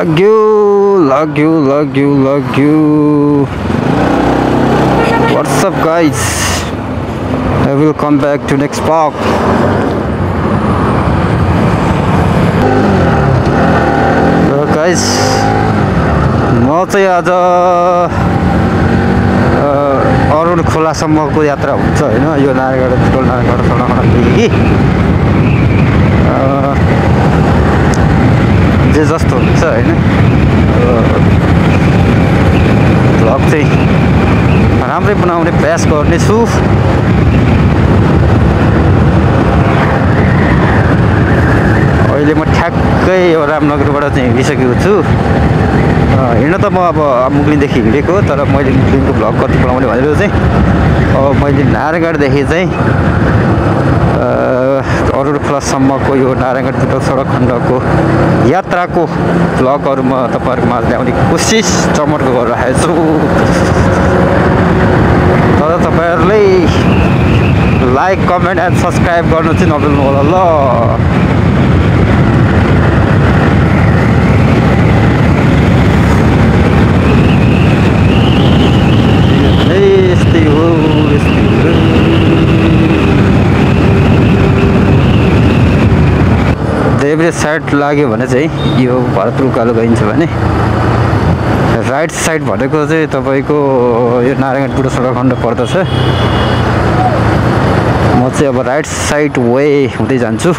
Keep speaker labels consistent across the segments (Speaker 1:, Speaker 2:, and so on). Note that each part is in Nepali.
Speaker 1: लाग्यो. What's up guys? I will come back to next park. Guys, म चाहिँ आज अरुण खोलासम्मको यात्रा हुन्छ हैन. यो नारायणगढ टोल नारायणगढ सडकदेखि जे जस्तो हुन्छ हैन. भ्लग चाहिँ राम्रै बनाउने प्रयास गर्नेछु. अहिले म ठ्याक्कै रामनगरबाट चाहिँ हिँडिसकेको छु. हिँड्न त म अब मुगलिनदेखि हिँडेको, तर मैले मुगलिनको भ्लग कति बनाउने भनेर चाहिँ अब मैले नारायणगढदेखि चाहिँ अरुण खोलासम्मको यो नारायणगढ बुटोल सडक खण्डको यात्राको भ्लगहरू म तपाईँहरूको माझ ल्याउने कोसिस चमर्को गरिरहेको छु. तर तपाईँहरूले लाइक कमेन्ट एन्ड सब्सक्राइब गर्नु चाहिँ नभुल्नु होला ल. देब्रे साइड लाग्यो भने चाहिँ यो भरतपुर उकालो गइन्छ भने राइट साइड भनेको चाहिँ तपाईँको यो नारायणगढ बुटोल सडक खण्ड पर्दछ. म चाहिँ अब राइट साइड वे हुँदै जान्छु.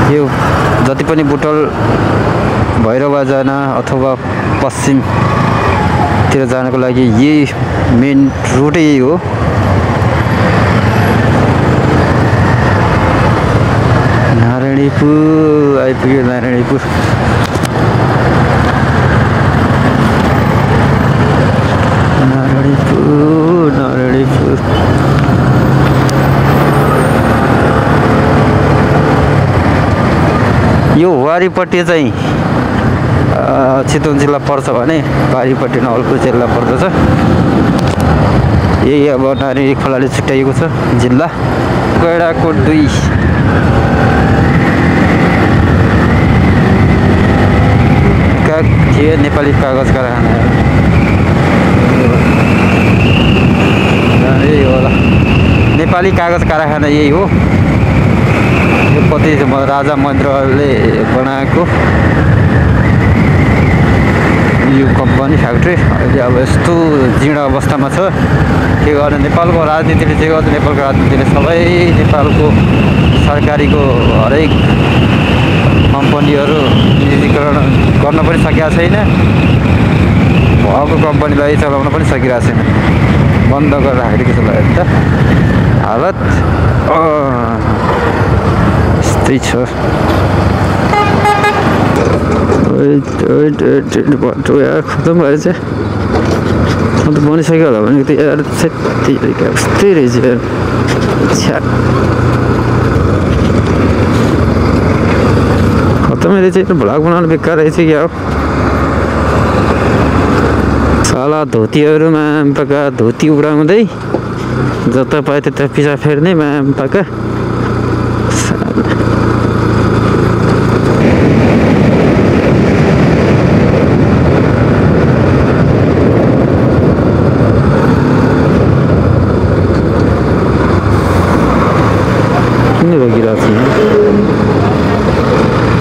Speaker 1: यो जति पनि बुटोल भैरवा जान अथवा पश्चिमतिर जानको लागि यही मेन रुटै यही हो. नारायणीपुर आइपुग्यो. नारायणीपुर यो वारीपट्टि चाहिँ चितवन जिल्ला पर्छ भने वारीपट्टि नवलपुर जिल्ला पर्दछ. यही अब नारायणी खोलाले छुट्याइएको छ जिल्ला. गैडाकोट 2 थिए नेपाली कागज कारखाना. यही होला नेपाली कागज कारखाना, यही हो. यो कति राजा महेन्द्रले बनाएको यो कम्पनी फ्याक्ट्री अहिले अब यस्तो जीर्ण अवस्थामा छ. के गर्ने नेपालको राजनीतिले जे गर्छ, नेपालको राजनीतिले सबै नेपालको सरकारीको हरेक कम्पनीहरू निजीकरण गर्न पनि सकेका छैन. भएको कम्पनीलाई चलाउन पनि सकिरहेको छैन. बन्द गरेर राखेको के चलायो त हालत यस्तै छ. बाटो यार खतम भएर चाहिँ अन्त बनिसक्यो होला भनेको त यार. यस्तै रहेछ यार. खतम रहेछ. भ्लग बनाउनु बेकार रहेछ क्या हो. साला धोतीहरूमा आमपाका धोती उडाउँदै जता पायो त्यता पिछा फेर्ने आमपाका.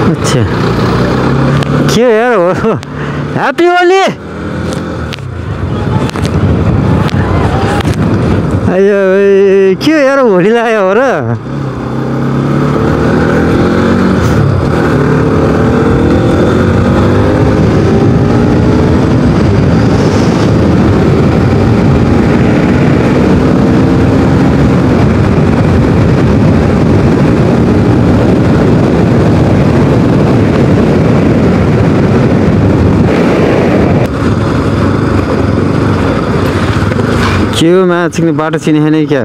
Speaker 1: अच्छा के यार हो. ह्याप्पी होली. अयो के यार होली लाग्यो हो र. के हो मा चिक्ने बाटो चिने क्या.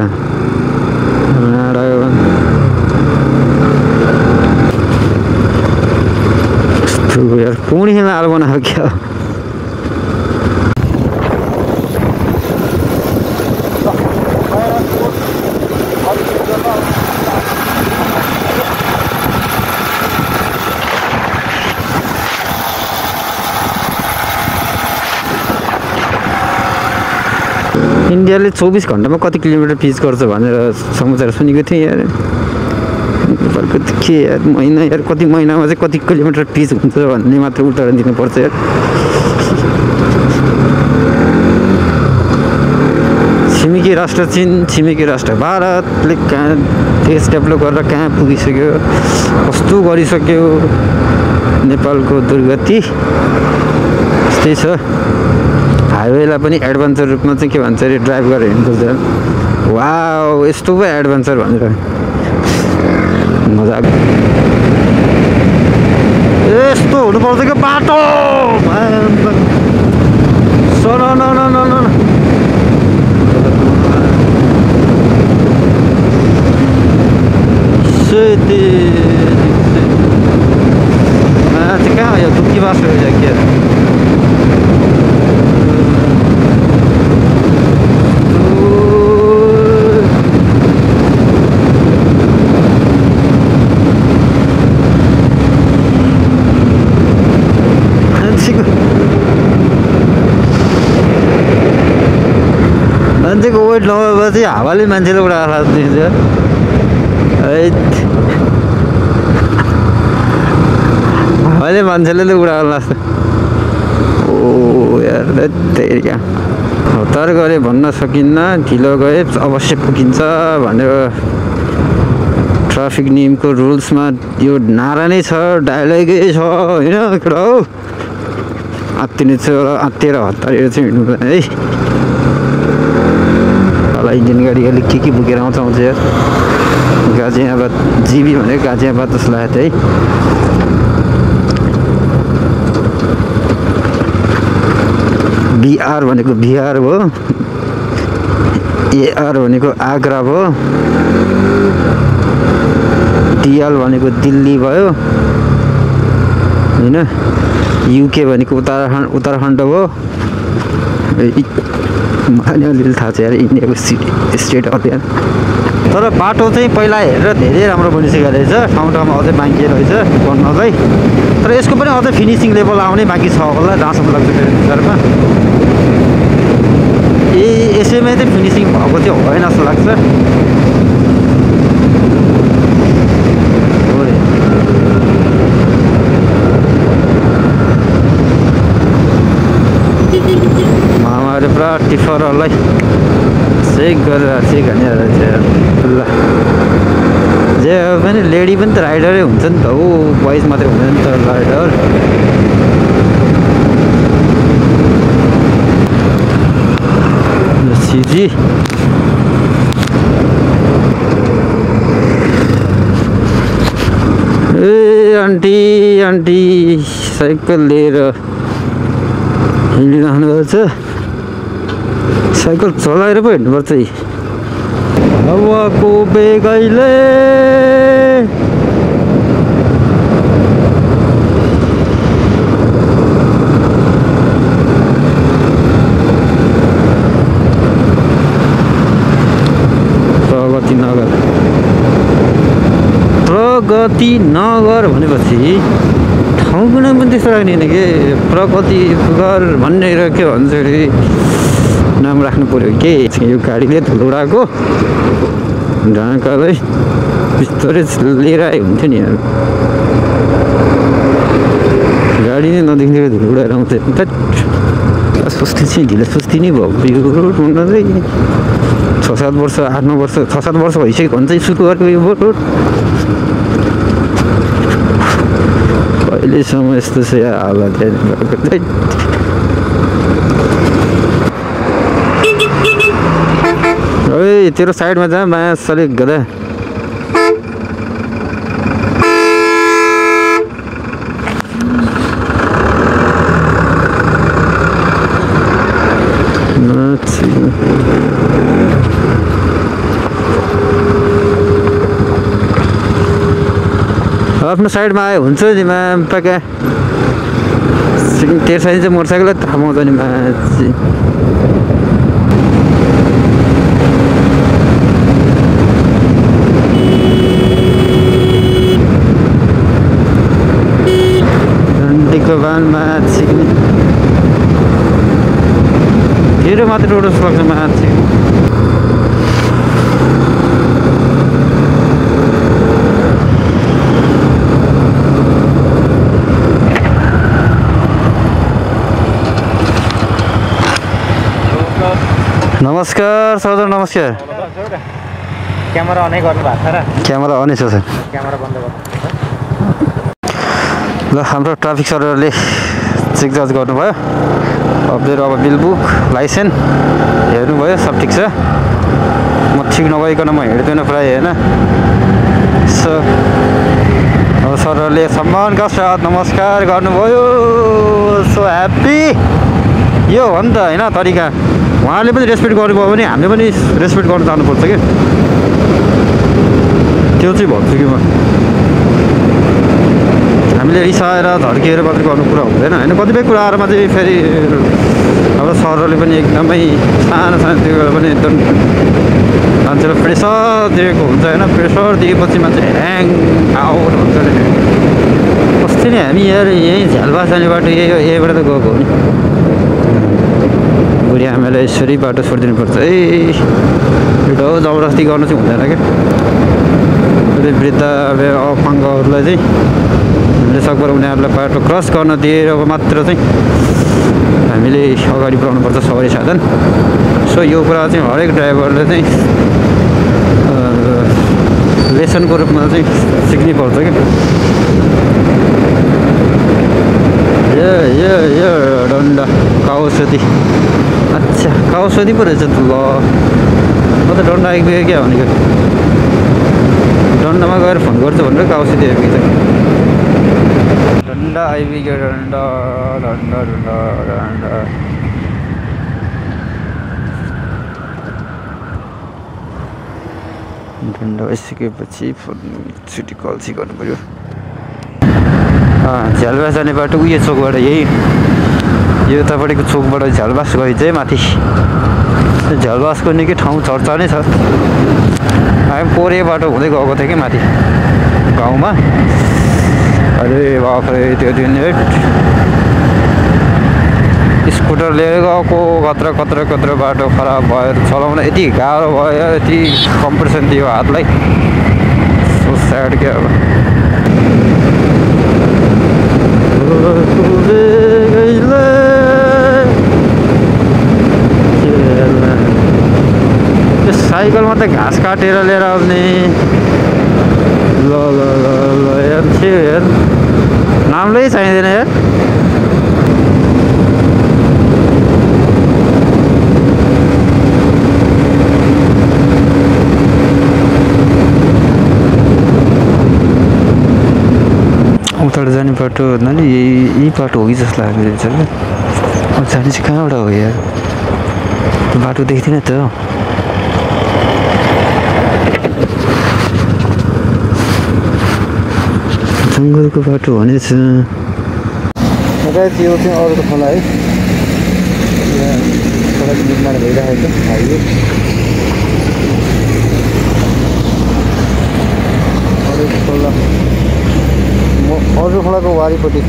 Speaker 1: यार पुणी लाल बनाएको क्या इन्डियाले 24 घण्टामा कति किलोमिटर पिच गर्छ भनेर समाचार सुनेको थिएँ यार नेपालको के यार महिना यार कति महिनामा चाहिँ कति किलोमिटर पिच हुन्छ भन्ने मात्र उदाहरण दिनुपर्छ यार छिमेकी राष्ट्र चीन छिमेकी राष्ट्र भारतले कहाँ देश डेभलप गरेर कहाँ पुगिसक्यो कस्तो गरिसक्यो नेपालको दुर्गति त्यस्तै छ हाइवेलाई पनि एडभेन्चर रूपमा चाहिँ के भन्छ अरे ड्राइभ गरेर हिँड्नुपर्छ वाउ यस्तो पो एडभेन्चर भनेर मजा यस्तो हुनुपर्छ क्या बाटो कहाँ यो दुःखी बाटो के मान्छेको वेट नभएपछि हावाले मान्छेले उडाएर दिन्छ हावाले मान्छेले उडाएर लाग्छ ओ यार त्यही क्या हतार गरे भन्न सकिन्न ढिलो गए अवश्य पुगिन्छ भनेर ट्राफिक नियमको रुल्समा यो नारा नै छ डायलगै छ होइन केटा हो आत्तिने छ आत्तिएर हतारेर चाहिँ हिँड्नु है इन्जिन गाडी अलिक के बोकेर आउँछ यार गाजियाबाद जिबी भनेको गाजियाबाद जस्तो लाग्यो है बिआर भनेको बिहार भयो एआर भनेको आग्रा भयो डिएल भनेको दिल्ली भयो होइन युके भनेको उत्तराखण्ड भयो मलाई अलिअलि थाहा छ यार इन्डियाको स्टेट अफ यार तर बाटो चाहिँ पहिला हेरेर धेरै राम्रो बनिसकेको रहेछ ठाउँ ठाउँमा अझै बाँकी रहेछ बन्नलाई तर यसको पनि अझै फिनिसिङ लेभल आउने बाँकी छ होला जहाँसम्म लाग्छ मेरो विचारमा यसैमा चाहिँ फिनिसिङ भएको चाहिँ होइन जस्तो लाग्छ मामाहरू पुरा टिफरहरूलाई चेक गरेर चेक हानेर ल जे पनि लेडी पनि त राइडरै हुन्छ नि त हो बोइज मात्रै हुँदैन नि त राइडर सिजी ए आन्टी आन्टी साइकल लिएर हिँडिरहनुपर्छ साइकल चलाएर पो हिँड्नुपर्छ है हावाको बेगैले प्रगति नगर भनेपछि ठाउँको नाम पनि त्यस्तो राख्ने होइन कि प्रगति घर भनेर के भन्छ अरे नाम राख्नु पऱ्यो के यो गाडीले धुलो उडाएको ढाकालाई बिस्तारै लिएर आए हुन्थ्यो नि यार गाडी नै नदेखिँदै धुलो उडाएर आउँछ सुस्ती चाहिँ ढिलो सुस्ती नै भयो यो रोड हुन चाहिँ 6-7 वर्ष 8-9 वर्ष 6-7 वर्ष भइसक्यो भन्छ सुरु गरेको यो रोड कहिलेसम्म यस्तो छ हालत ओए तेरो साइडमा जा माया सलिक गदा आफ्नो साइडमा आयो हुन्छ नि म्याम प्याका सिक्किम तेर्सानी चाहिँ मोटरसाइकल थाहा पाउँछ नि मान्छे झन्डीको बानमा सिक्ने धेरै मात्र रोड सक्छ मान्छे नमस्कार सर नमस्कार
Speaker 2: क्यामेरा अनै गर्नु भएको छ र
Speaker 1: क्यामेरा अनै छ सर
Speaker 2: क्यामेरा बन्द गर्नु
Speaker 1: ल हाम्रो ट्राफिक सरहरूले चेक जाँच गर्नुभयो अबजेक्ट अब बिल बुक लाइसेन्स हेर्नुभयो सब ठिक छ म ठिक नभइकन म हिँड्दैन प्रायः होइन सो अब सरहरूले सम्मानका साथ नमस्कार गर्नुभयो सो ह्याप्पी यो हो नि त होइन तरिका उहाँले पनि रेस्पेक्ट गर्नुभयो भने हामीले पनि रेस्पेक्ट गर्नु जानुपर्छ कि त्यो चाहिँ भन्छु कि म हामीले रिसाएर झर्किएर मात्रै गर्नु कुरा हुँदैन होइन कतिपय कुराहरूमा चाहिँ फेरि हाम्रो सरहरूले पनि एकदमै सानो सानो त्यो पनि एकदम मान्छेलाई प्रेसर दिएको हुन्छ होइन प्रेसर दिएपछि मान्छे ह्याङ आउट हुन्छ नि अस्ति नै हामी यहीँ झ्यालबा जाने बाटो यहीबाट त गएको हो नि बुढी आमालाई यसरी बाटो छोडिदिनु पर्छ है यो जबरजस्ती गर्नु चाहिँ हुँदैन क्या वृद्ध अपाङ्गहरूलाई चाहिँ हामीले सकभर उनीहरूलाई बाटो क्रस गर्न दिएर मात्र चाहिँ हामीले अगाडि बढाउनुपर्छ सवारी साधन सो यो कुरा चाहिँ हरेक ड्राइभरले चाहिँ लेसनको रूपमा चाहिँ सिक्नै पर्छ क्या यो दण्ड काउसती अच्छा काउसती पो रहेछ त ल म त दण्ड आइपुग्यो क्या भनेको दण्डमा गएर फोन गर्छु भनेर काउसती आइपुग्यो दण्ड आइपुग्यो दण्ड दण्ड दण्ड दण्ड दण्ड आइसकेपछि फोन छुट्टी कल चाहिँ गर्नु पऱ्यो झ्यालबास जाने बाटो उयो चोकबाट यही यो यतापट्टिको चोकबाट झ्यालबास गयो चाहिँ माथि झ्यालबासको निकै ठाउँ चर्चा नै छ हामी पोरे बाटो हुँदै गएको थियो कि माथि गाउँमा अरे बाफ्रे त्यो दिन स्कुटर लिएर गएको कत्रो बाटो खराब भयो चलाउन यति गाह्रो भयो यति कम्प्रेसन दियो हातलाई सो स्याड क्या अब साइकलमा त घाँस काटेर लिएर आउने ल ल ल ल यार थियो यार नामलै चाहिँदैन यार उताबाट जाने बाटो भन्दा नि यही बाटो हो कि जस्तो लाग्दो रहेछ क्या अब जाने चाहिँ कहाँबाट हो यार त्यो बाटो देख्दिनँ त जङ्गलको बाटो भनेछ यो चाहिँ अरूको खोला है खोला निर्माण भइरहेको छ हाइवे अरू खोलाको वारिपट्टि